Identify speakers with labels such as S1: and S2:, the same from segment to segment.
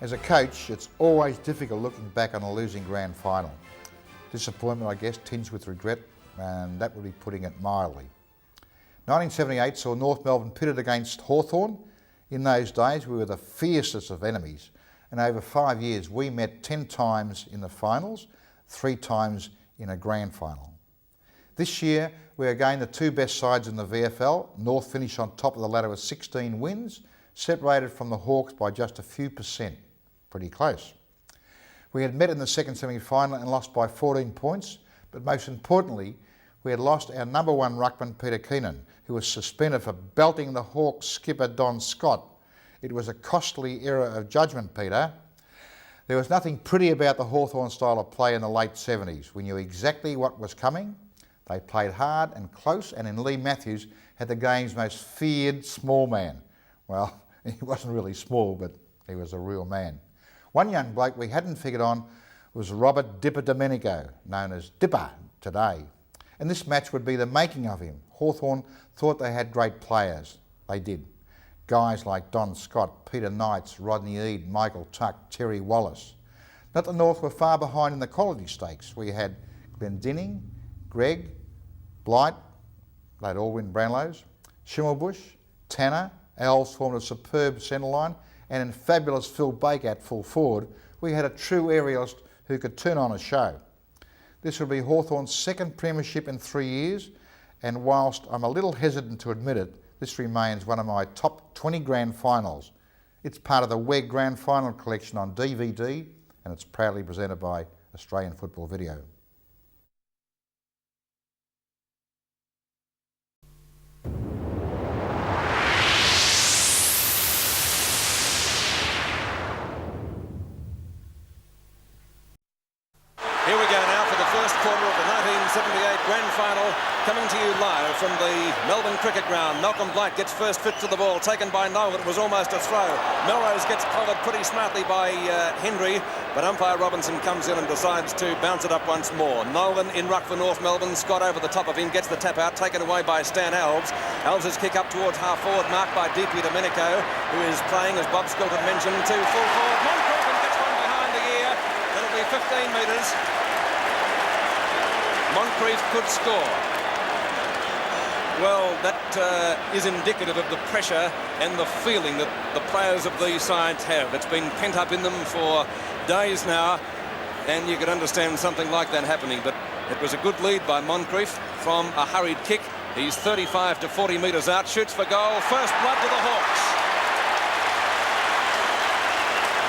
S1: As a coach, it's always difficult looking back on a losing grand final. Disappointment, I guess, tinged with regret, and that would be putting it mildly. 1978 saw North Melbourne pitted against Hawthorn. In those days, we were the fiercest of enemies, and over 5 years, we met 10 times in the finals, 3 times in a grand final. This year, we are again the 2 best sides in the VFL. North finished on top of the ladder with 16 wins, separated from the Hawks by just a few percent. Pretty close. We had met in the second semi-final and lost by 14 points, but most importantly, we had lost our number 1 ruckman, Peter Keenan, who was suspended for belting the Hawks skipper Don Scott. It was a costly error of judgment, Peter. There was nothing pretty about the Hawthorn style of play in the late 70s. We knew exactly what was coming. They played hard and close, and in Lee Matthews had the game's most feared small man. Well, he wasn't really small, but he was a real man. One young bloke we hadn't figured on was Robert Dipper Domenico, known as Dipper today. And this match would be the making of him. Hawthorn thought they had great players. They did. Guys like Don Scott, Peter Knights, Rodney Eade, Michael Tuck, Terry Wallace. Not the North were far behind in the quality stakes. We had Glendinning, Greg, Blight, they'd all win Brownlows, Schimmelbusch, Tanner, Owls formed a superb centre line, and in fabulous Phil Baker at full forward, we had a true aerialist who could turn on a show. This would be Hawthorn's second premiership in 3 years, and whilst I'm a little hesitant to admit it, this remains one of my top 20 grand finals. It's part of the WEG Grand Final collection on DVD, and it's proudly presented by Australian Football Video.
S2: Here we go now for the first quarter of the 1978 Grand Final, coming to you live from the Melbourne Cricket Ground. Malcolm Blight gets first fit to the ball, taken by Noel. It was almost a throw. Melrose gets collared pretty smartly by Hendry, but umpire Robinson comes in and decides to bounce it up once more. Nolan in ruck for North Melbourne. Scott over the top of him, gets the tap out, taken away by Stan Alves. Alves' kick up towards half forward, marked by DP Domenico, who is playing, as Bob Squilt had mentioned, to full forward. Moncrief gets one behind the ear. That'll be 15 metres. Moncrief could score. Well, that is indicative of the pressure and the feeling that the players of these sides have. It's been pent up in them for days now, and you could understand something like that happening. But it was a good lead by Moncrief from a hurried kick. He's 35 to 40 metres out, shoots for goal. First blood to the Hawks.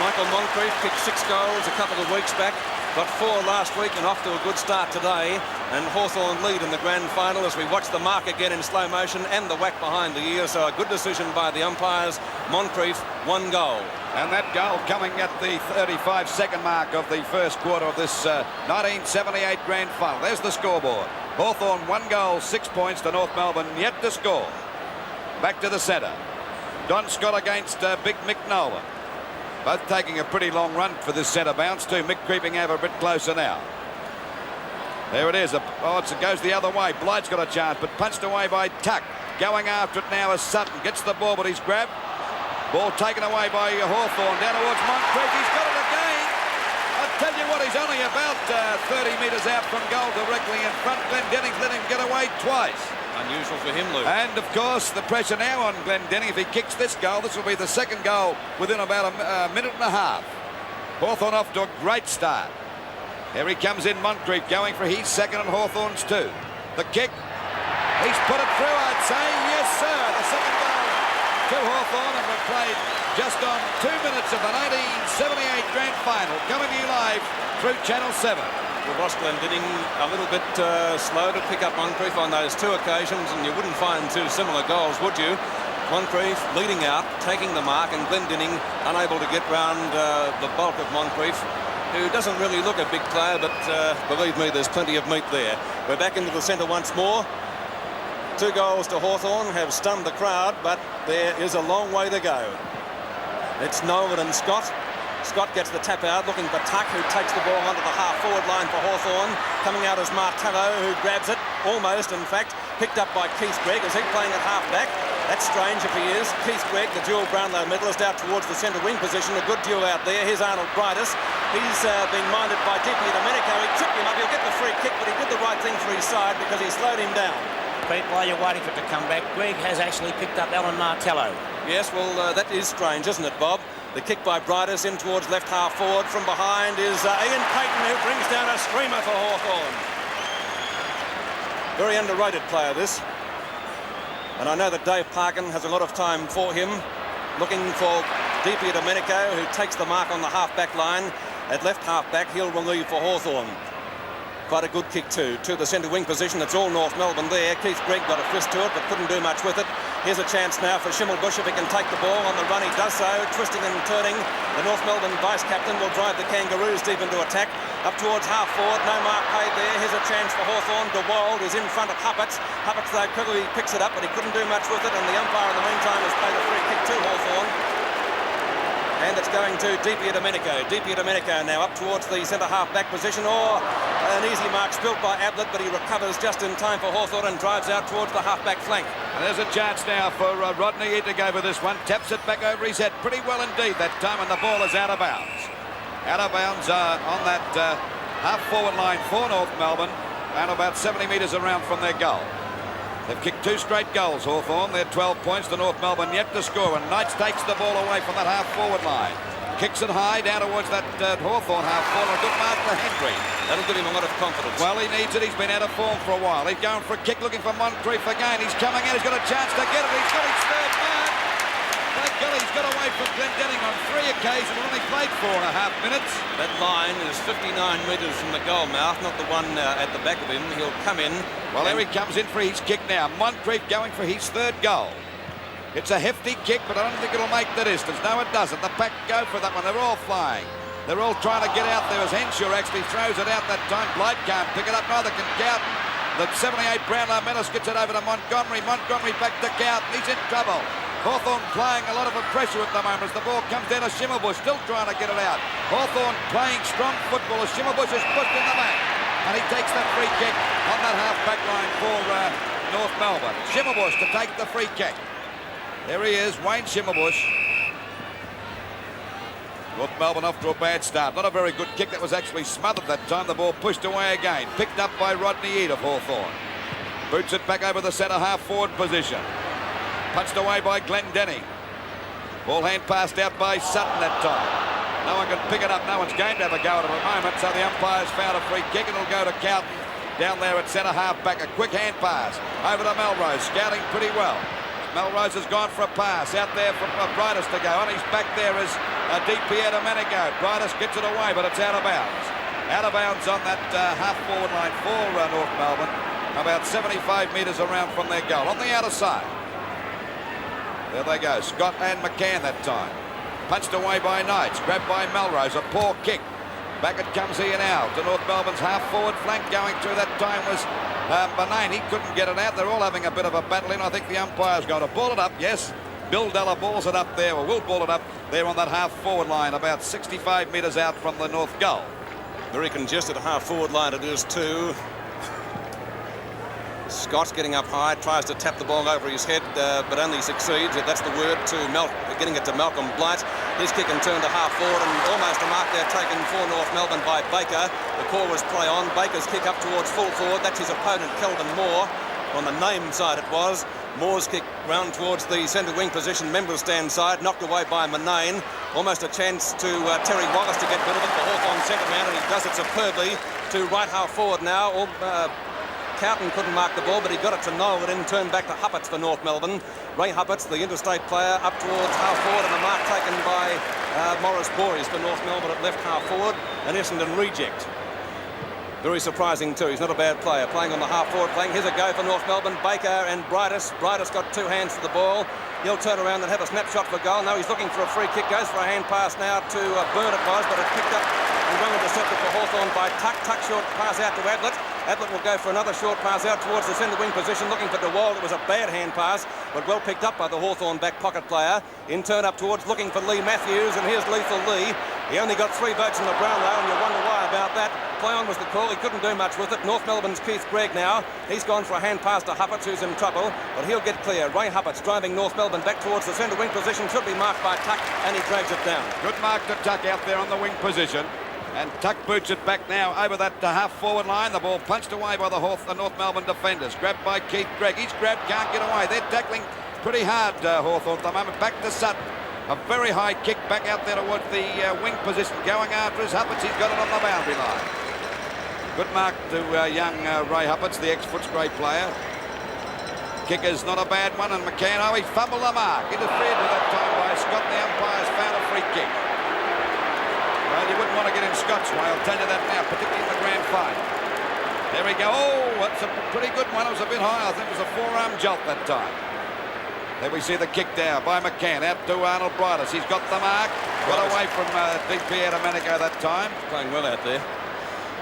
S2: Michael Moncrief kicked 6 goals a couple of weeks back. Got 4 last week and off to a good start today. And Hawthorn lead in the grand final as we watch the mark again in slow motion and the whack behind the ear. So a good decision by the umpires. Moncrief, 1 goal.
S3: And that goal coming at the 35-second mark of the first quarter of this 1978 grand final. There's the scoreboard. Hawthorn 1 goal, 6 points to North Melbourne, yet to score. Back to the centre. Don Scott against Big Mick Nolan. Both taking a pretty long run for this centre bounce too. Mick creeping over a bit closer now. There it is. Oh, it goes the other way. Blight's got a chance, but punched away by Tuck. Going after it now is Sutton. Gets the ball, but he's grabbed. Ball taken away by Hawthorn. Down towards Moncrief. He's got it again. I tell you what, he's only about 30 metres out from goal, directly in front. Glendenning's let him get away twice.
S2: Unusual for him, Luke.
S3: And, of course, the pressure now on Glendinning. If he kicks this goal, this will be the second goal within about a minute and a half. Hawthorn off to a great start. Here he comes in, Moncrief, going for his second and Hawthorn's 2. The kick. He's put it through, I'd say. Yes, sir. The second goal to Hawthorn, and we've played just on 2 minutes of the 1978 Grand Final, coming to you live through Channel 7.
S2: Well, Ross Glendinning a little bit slow to pick up Moncrief on those 2 occasions, and you wouldn't find 2 similar goals, would you? Moncrief leading out, taking the mark, and Glendinning unable to get round the bulk of Moncrief, who doesn't really look a big player, but believe me, there's plenty of meat there. We're back into the centre once more. 2 goals to Hawthorn have stunned the crowd, but there is a long way to go. It's Nolan and Scott. Scott gets the tap out, looking for Tuck, who takes the ball onto the half-forward line for Hawthorn. Coming out is Martello, who grabs it, almost, in fact, picked up by Keith Gregg. Is he playing at half-back? That's strange if he is. Keith Gregg, the dual Brownlow medalist, out towards the centre wing position. A good duel out there. Here's Arnold Brightus. He's been minded by Di Domenico. He tripped him up. He'll get the free kick, but he did the right thing for his side because he slowed him down.
S4: Pete, while you're waiting for it to come back, Gregg has actually picked up Alan Martello.
S2: Yes, well, that is strange, isn't it, Bob? The kick by Brightus in towards left half forward. From behind is Ian Payton, who brings down a screamer for Hawthorn. Very underrated player, this. And I know that Dave Parkin has a lot of time for him, looking for Di Domenico, who takes the mark on the half-back line. At left half-back, he'll relieve for Hawthorn. Quite a good kick too, to the centre wing position. It's all North Melbourne there. Keith Gregg got a fist to it, but couldn't do much with it. Here's a chance now for Schimmelbusch if he can take the ball on the run. He does so, twisting and turning. The North Melbourne vice-captain will drive the Kangaroos deep into attack. Up towards half-forward, no mark paid there. Here's a chance for Hawthorn. De Wold is in front of Huppatz. Huppatz, though, quickly picks it up, but he couldn't do much with it, and the umpire in the meantime has played a free kick to Hawthorn. And it's going to Di Domenico. Di Domenico now up towards the centre half-back position. Or an easy mark spilt by Ablett, but he recovers just in time for Hawthorn and drives out towards the half-back flank.
S3: And there's a chance now for Rodney to go with this one. Taps it back over his head pretty well indeed that time, and the ball is out of bounds. Out of bounds on that half-forward line for North Melbourne, and about 70 metres around from their goal. They've kicked 2 straight goals, Hawthorn. They're 12 points to North Melbourne yet to score, and Knights takes the ball away from that half-forward line. Kicks it high down towards that Hawthorn half-forward. A good mark to Hendry.
S2: That'll give him a lot of confidence.
S3: Well, he needs it. He's been out of form for a while. He's going for a kick, looking for Moncrief again. He's coming in. He's got a chance to get it. He's got his third mark. By golly, he's got away from Glendenning on 3 occasions and only played 4.5 minutes.
S2: That line is 59 metres from the goal mouth, not the one at the back of him. He'll come in.
S3: Well, there he comes in for his kick now. Moncrief going for his 3rd goal. It's a hefty kick, but I don't think it'll make the distance. No, it doesn't. The pack go for that one. They're all flying. They're all trying to get out there as Henshaw actually throws it out that time. Blight can't pick it up. Neither can Cowden. The 78 Brownlow medalist gets it over to Montgomery. Montgomery back to Cowden. He's in trouble. Hawthorn playing a lot of pressure at the moment as the ball comes down to Schimmelbusch, still trying to get it out. Hawthorn playing strong football as Schimmelbusch is pushed in the back. And he takes that free kick on that half-back line for North Melbourne. Schimmelbusch to take the free kick. There he is, Wayne Schimmelbusch. North Melbourne off to a bad start. Not a very good kick. That was actually smothered that time. The ball pushed away again. Picked up by Rodney Eade of Hawthorn. Boots it back over the centre half-forward position. Punched away by Glendenning. Ball hand passed out by Sutton that time. No one can pick it up. No one's going to have a go at it at the moment. So the umpire's found a free kick and it'll go to Cowden down there at centre half-back. A quick hand pass over to Melrose. Scouting pretty well. Melrose has gone for a pass out there for Brightus to go. On his back there is Di Domenico. Brightus gets it away, but it's out of bounds. Out of bounds on that half-forward line for North Melbourne. About 75 metres around from their goal. On the outer side. There they go. Scott and McCann that time. Punched away by Knights. Grabbed by Melrose. A poor kick. Back it comes here now to North Melbourne's half-forward flank. Going through that time was Banane. He couldn't get it out. They're all having a bit of a battle in. I think the umpire's going to ball it up. Yes, Bill Della balls it up there, or will ball it up there on that half-forward line, about 65 metres out from the North goal.
S2: Very congested half-forward line it is too. Scott's getting up high, tries to tap the ball over his head, but only succeeds. That's the word to getting it to Malcolm Blight. His kick and turn to half-forward, and almost a mark there taken for North Melbourne by Baker. The call was play on. Baker's kick up towards full forward. That's his opponent, Kelvin Moore. On the name side it was. Moore's kick round towards the centre wing position, member stand side, knocked away by Manane. Almost a chance to Terry Wallace to get rid of it, the Hawthorn centre man, and he does it superbly to right half-forward now. Cowden couldn't mark the ball, but he got it to Noel, and then turned back to Huppatz for North Melbourne. Ray Huppatz, the interstate player, up towards half-forward, and a mark taken by Morris Bories for North Melbourne at left half-forward, an Essendon reject. Very surprising too. He's not a bad player. Playing on the half-forward flank. Here's a go for North Melbourne. Baker and Brightus. Brightus got 2 hands to the ball. He'll turn around and have a snapshot for goal. No, he's looking for a free kick. Goes for a hand pass now to Byrne it was, but it's picked up and well intercepted for Hawthorn by Tuck. Tuck short pass out to Ablett. Ablett will go for another short pass out towards the centre wing position, looking for De Wold. It was a bad hand pass, but well picked up by the Hawthorn back pocket player. In turn up towards looking for Lee Matthews, and here's Lethal Lee. He only got 3 votes in the Brownlow, and you wonder why. about that. Play on was the call. He couldn't do much with it. North Melbourne's Keith Gregg now. He's gone for a hand pass to Huppatz, who's in trouble, but he'll get clear. Ray Huppatz driving North Melbourne back towards the centre wing position. Should be marked by Tuck, and he drags it down.
S3: Good mark to Tuck out there on the wing position. And Tuck boots it back now over that half-forward line. The ball punched away by the North Melbourne defenders. Grabbed by Keith Gregg. He's grabbed, can't get away. They're tackling pretty hard, Hawthorn, at the moment. Back to Sutton. A very high kick back out there towards the wing position. Going after his Huppatz. He's got it on the boundary line. Good mark to young Ray Huppatz, the ex-Footscray player. Kicker's not a bad one. And McCann, he fumbled the mark. Interfered with that time by Scott. The umpires found a free kick. Well, you wouldn't want to get in Scott's way, I'll tell you that now, particularly in the grand final. There we go. Oh, that's a pretty good one. It was a bit high. I think it was a forearm jolt that time. There we see the kick down by McCann. Out to Arnold Bridles. He's got the mark. Got away from DP Domenico that time.
S2: Playing well out there.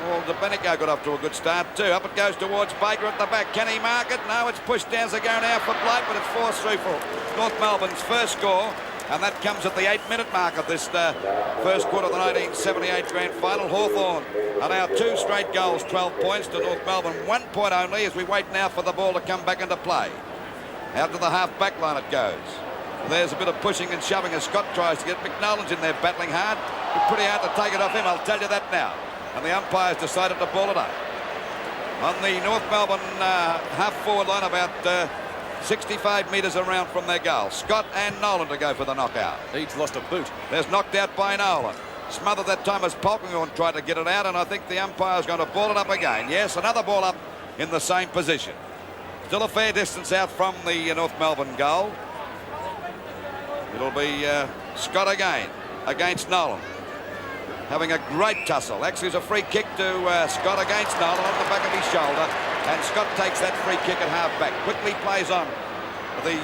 S3: Well, Domenico got off to a good start too. Up it goes towards Baker at the back. Can he mark it? No, it's pushed down as they go now for Blake, but it's forced through for North Melbourne's first score. And that comes at the 8-minute mark of this first quarter of the 1978 grand final. Hawthorn are now 2 straight goals, 12 points to North Melbourne, 1 point only as we wait now for the ball to come back into play. Out to the half-back line it goes. There's a bit of pushing and shoving as Scott tries to get McNolan's in there battling hard. It's pretty hard to take it off him, I'll tell you that now. And the umpires decided to ball it up. On the North Melbourne half-forward line, about 65 metres around from their goal. Scott and Nolan to go for the knockout.
S2: He's lost a boot.
S3: There's knocked out by Nolan. Smothered that time as Polkinghorne tried to get it out, and I think the umpire's going to ball it up again. Yes, another ball up in the same position. Still a fair distance out from the North Melbourne goal. It'll be Scott again against Nolan. Having a great tussle. Actually, it's a free kick to Scott against Nolan on the back of his shoulder. And Scott takes that free kick at half-back. Quickly plays on the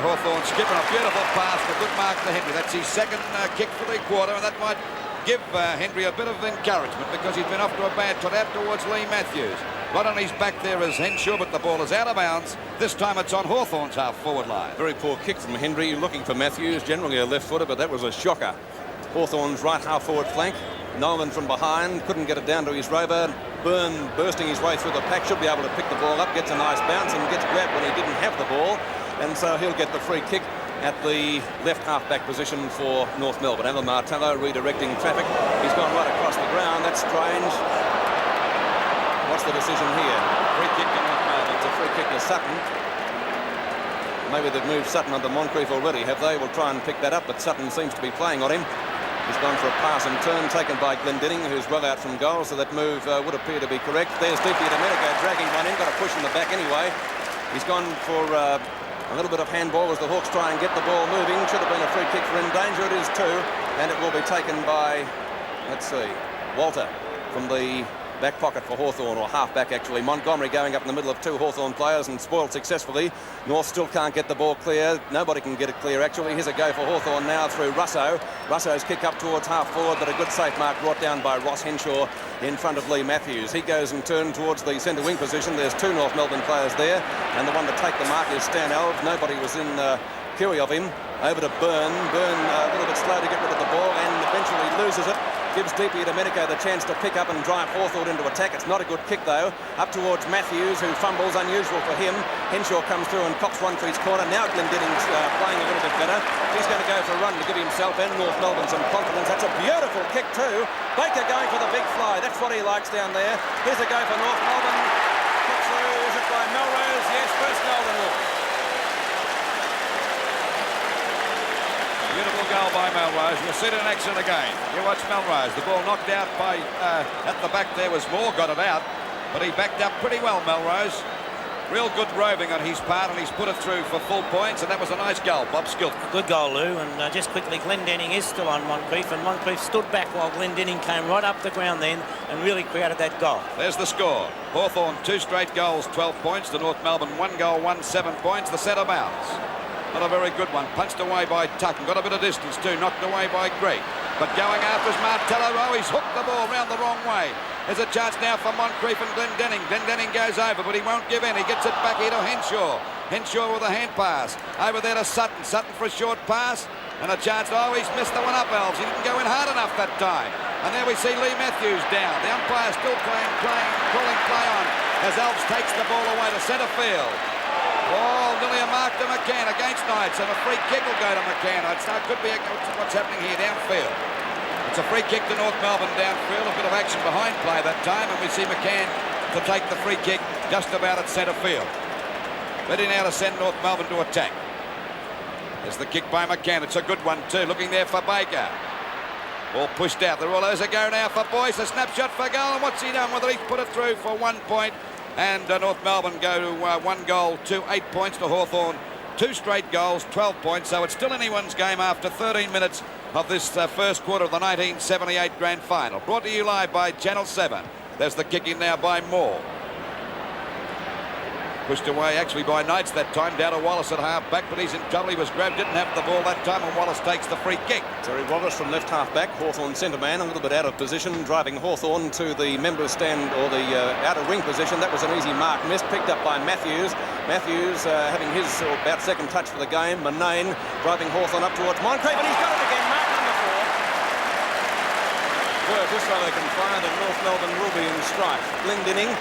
S3: Hawthorn skipper. A beautiful pass, a good mark to Henry. That's his second kick for the quarter, and that might give Henry a bit of encouragement because he's been off to a bad trot out towards Lee Matthews. Right on his back there is Henshaw, but the ball is out of bounds. This time it's on Hawthorn's half-forward line.
S2: Very poor kick from Henry, looking for Matthews. Generally a left-footer, but that was a shocker. Hawthorn's right half-forward flank. Nolan from behind, couldn't get it down to his rover. Byrne bursting his way through the pack, should be able to pick the ball up, gets a nice bounce and gets grabbed when he didn't have the ball. And so he'll get the free kick at the left half-back position for North Melbourne. Alan Martello redirecting traffic. He's gone right across the ground. That's strange. What's the decision here?
S3: Free kick to North Melbourne.
S2: It's a free kick to Sutton. Maybe they've moved Sutton under Moncrief already, have they? We'll try and pick that up, but Sutton seems to be playing on him. He's gone for a pass and turn taken by Glendinning, who's well out from goal, so that move would appear to be correct. There's DP Domenico dragging one in, got a push in the back anyway. He's gone for a little bit of handball as the Hawks try and get the ball moving. Should have been a free kick for in danger. It is too, and it will be taken by, let's see, Walter from the back pocket for Hawthorn, or half-back actually. Montgomery going up in the middle of 2 Hawthorn players and spoiled successfully. North still can't get the ball clear. Nobody can get it clear actually. Here's a go for Hawthorn now through Russo. Russo's kick up towards half-forward, but a good safe mark brought down by Ross Henshaw in front of Lee Matthews. He goes and turns towards the centre wing position. There's 2 North Melbourne players there, and the one to take the mark is Stan Alves. Nobody was in query of him. Over to Byrne. Byrne a little bit slow to get rid of the ball and eventually loses it. Gives DP Domenico the chance to pick up and drive Hawthorn into attack. It's not a good kick though. Up towards Matthews, who fumbles, unusual for him. Henshaw comes through and cocks one for his corner. Now Glendinning's playing a little bit better. He's going to go for a run to give himself and North Melbourne some confidence. That's a beautiful kick too. Baker going for the big fly. That's what he likes down there. Here's a go for North Melbourne. Kick through. Is it by Melrose? Yes, first goal to North.
S3: Beautiful goal by Melrose. You'll see it in action again. You watch Melrose. The ball knocked out by, at the back there was Moore, got it out. But he backed up pretty well, Melrose. Real good roving on his part, and he's put it through for full points, and that was a nice goal. Bob Skilton.
S4: Good goal, Lou. And just quickly, Glendinning is still on Moncrief, and Moncrief stood back while Glendinning came right up the ground then and really created that goal.
S3: There's the score. Hawthorn 2 straight goals, 12 points. To North Melbourne 1 goal, 1, 7 points. The centre bounce. Not a very good one. Punched away by Tuck and got a bit of distance too. Knocked away by Gregg. But going after is Martello. Oh, he's hooked the ball round the wrong way. There's a chance now for Moncrief and Glendinning. Glendinning goes over, but he won't give in. He gets it back here to Henshaw. Henshaw with a hand pass. Over there to Sutton. Sutton for a short pass. And a chance. Oh, he's missed the one up, Elves. He didn't go in hard enough that time. And there we see Lee Matthews down. The umpire still calling play on as Alves takes the ball away to centre field. Oh, nearly a mark to McCann against Knights, and a free kick will go to McCann. It could be what's happening here downfield. It's a free kick to North Melbourne downfield. A bit of action behind play that time, and we see McCann to take the free kick just about at centre field. Ready now to send North Melbourne to attack. There's the kick by McCann. It's a good one too. Looking there for Baker. Ball pushed out. The rollers a go now for Boyce. A snapshot for goal, and what's he done with it? He's put it through for 1 point. And North Melbourne go to 1 goal to 8 points to Hawthorn. 2 straight goals, 12 points. So it's still anyone's game after 13 minutes of this first quarter of the 1978 Grand Final. Brought to you live by Channel 7. There's the kick in now by Moore. Pushed away actually by Knights that time, down to Wallace at half back, but he's in trouble. He was grabbed, didn't have the ball that time, and Wallace takes the free kick.
S2: Terry Wallace from left half back, Hawthorn centre man, a little bit out of position, driving Hawthorn to the member stand or the outer wing position. That was an easy mark missed, picked up by Matthews. Matthews having his about second touch for the game. Manane driving Hawthorn up towards Moncrief, and he's got it again, mark number 4. Well, just so they can find, and North Melbourne will be in strike. Glendinning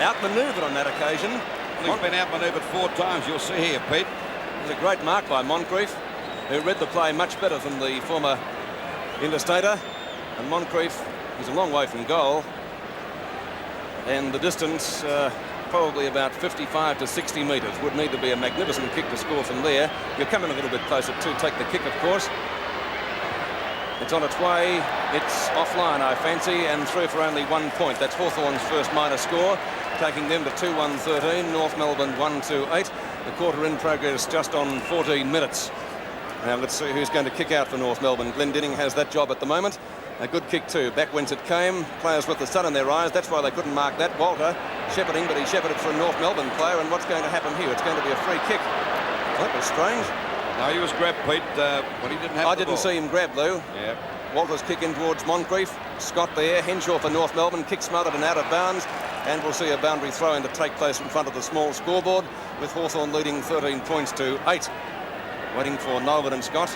S2: outmanoeuvred on that occasion.
S3: He's been outmanoeuvred 4 times, you'll see here, Pete.
S2: It was a great mark by Moncrief, who read the play much better than the former interstater. And Moncrief is a long way from goal. And the distance, probably about 55 to 60 metres. Would need to be a magnificent kick to score from there. You're coming a little bit closer to take the kick, of course. It's on its way. It's offline, I fancy, and through for only 1 point. That's Hawthorn's first minor score, taking them to 2-1-13. North Melbourne 1-8. The quarter in progress just on 14 minutes. Now let's see who's going to kick out for North Melbourne. Glendinning has that job at the moment. A good kick too. Back whence it came. Players with the sun in their eyes. That's why they couldn't mark that. Walter shepherding, but he shepherded for a North Melbourne player. And what's going to happen here? It's going to be a free kick. That was strange.
S3: No, he was grabbed, Pete, but he didn't have
S2: I
S3: the
S2: didn't
S3: ball.
S2: see him grab, though.
S3: Yeah.
S2: Walter's kick in towards Moncrief. Scott there. Henshaw for North Melbourne. Kick smothered and out of bounds. And we'll see a boundary throw-in to take place in front of the small scoreboard, with Hawthorn leading 13 points to 8. Waiting for Nolan and Scott.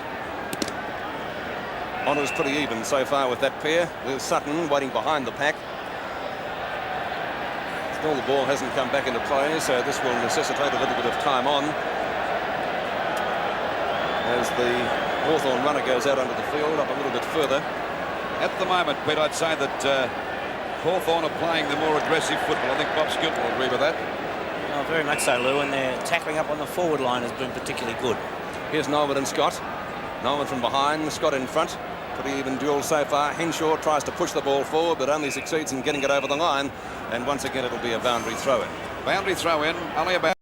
S2: Honours pretty even so far with that pair. There's Sutton waiting behind the pack. Still the ball hasn't come back into play, so this will necessitate a little bit of time on as the Hawthorn runner goes out onto the field, up a little bit further.
S3: At the moment, Pete, I'd say that Hawthorn are playing the more aggressive football. I think Bob Skilton will agree with that.
S4: Oh, very much so, Lou, and their tackling up on the forward line has been particularly good.
S2: Here's Nolan and Scott. Nolan from behind, Scott in front. Pretty even duel so far. Henshaw tries to push the ball forward, but only succeeds in getting it over the line. And once again, it'll be a boundary throw-in.
S3: Boundary throw-in, only about